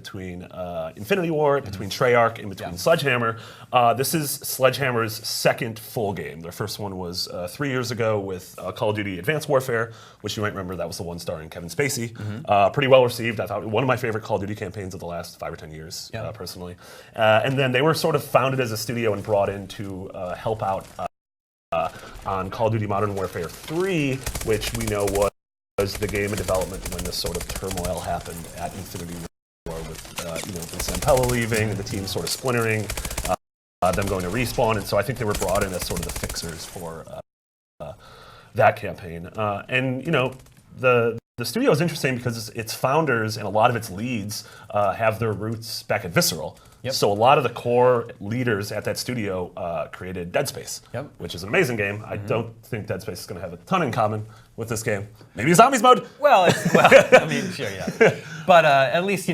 between Infinity Ward, between Treyarch, and between Sledgehammer. This is Sledgehammer's second full game. Their first one was 3 years ago with Call of Duty Advanced Warfare, which you might remember that was the one starring Kevin Spacey. Pretty well received. I thought one of my favorite Call of Duty campaigns of the last 5 or 10 years, personally. And then they were sort of founded as a studio and brought in to help out on Call of Duty Modern Warfare 3, which we know was the game in development when this sort of turmoil happened at Infinity War with Vincent Zampella leaving and the team sort of splintering, them going to Respawn, and so I think they were brought in as sort of the fixers for that campaign. And the studio is interesting because its founders and a lot of its leads have their roots back at Visceral. So a lot of the core leaders at that studio created Dead Space, which is an amazing game. I don't think Dead Space is going to have a ton in common with this game. Maybe Zombies mode. Well, I mean, sure, yeah. But at least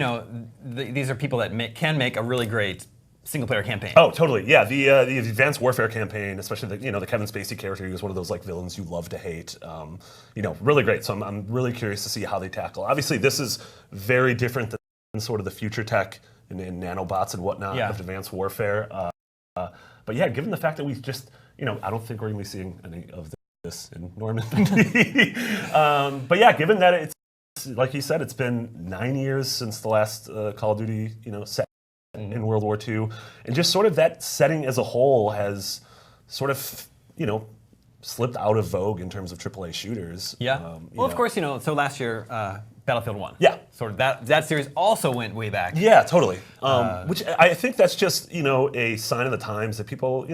these are people that can make a really great single-player campaign. Oh, totally. Yeah, the Advanced Warfare campaign, especially the Kevin Spacey character, he was one of those like villains you love to hate. Really great. So I'm really curious to see how they tackle. Obviously, this is very different than sort of the future tech and nanobots and whatnot of Advanced Warfare. But yeah, given the fact that we just, I don't think we're going to be seeing any of this in Normandy. But yeah, given that it's, like you said, it's been 9 years since the last Call of Duty, set in World War II, and just sort of that setting as a whole has sort of, slipped out of vogue in terms of AAA shooters. Yeah. Well, of course, so last year, Battlefield 1. Yeah. Sort of that series also went way back. Yeah, totally. Which I think that's just, a sign of the times that people,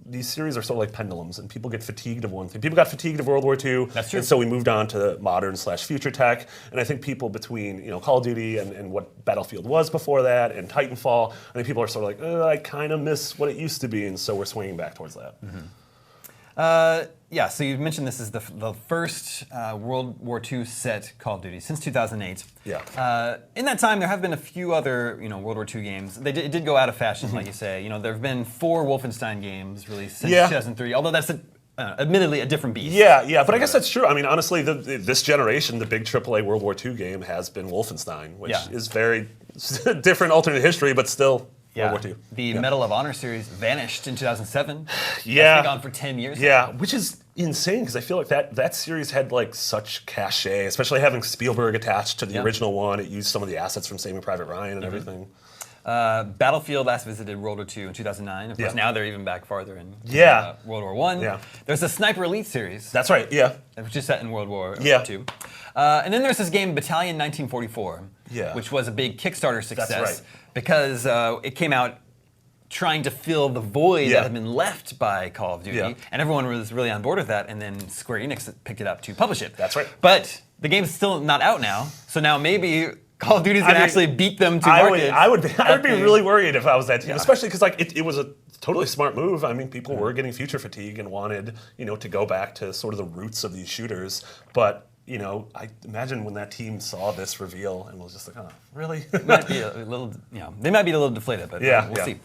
these series are sort of like pendulums and people get fatigued of one thing. People got fatigued of World War II. That's true. And so we moved on to modern/future tech. And I think people between, Call of Duty and what Battlefield was before that and Titanfall, I think people are sort of like, I kind of miss what it used to be. And so we're swinging back towards that. So you mentioned this is the first World War II set Call of Duty since 2008. Yeah. In that time, there have been a few other World War II games. It did go out of fashion, like you say. There have been 4 Wolfenstein games released since 2003, although that's admittedly a different beast. Yeah, but I guess that's true. I mean, honestly, this generation, the big AAA World War II game has been Wolfenstein, which is very different alternate history, but still World War II. The Medal of Honor series vanished in 2007. Yeah. It's been gone for 10 years. Yeah, which is insane because I feel like that series had like such cachet, especially having Spielberg attached to the original one. It used some of the assets from Saving Private Ryan and everything. Battlefield last visited World War II in 2009. Of course, now they're even back farther in World War I. Yeah. There's a Sniper Elite series. That's right, which is set in World War II. And then there's this game, Battalion 1944, which was a big Kickstarter success. That's right. Because it came out trying to fill the void that had been left by Call of Duty, and everyone was really on board with that, and then Square Enix picked it up to publish it. That's right. But the game's still not out now, so now maybe Call of Duty's going to actually beat them to market. I would be really worried if I was that team, especially because it was a totally smart move. I mean, people were getting future fatigue and wanted to go back to sort of the roots of these shooters, but I imagine when that team saw this reveal and was just like, oh, really? It might be a little, they might be a little deflated, but we'll see.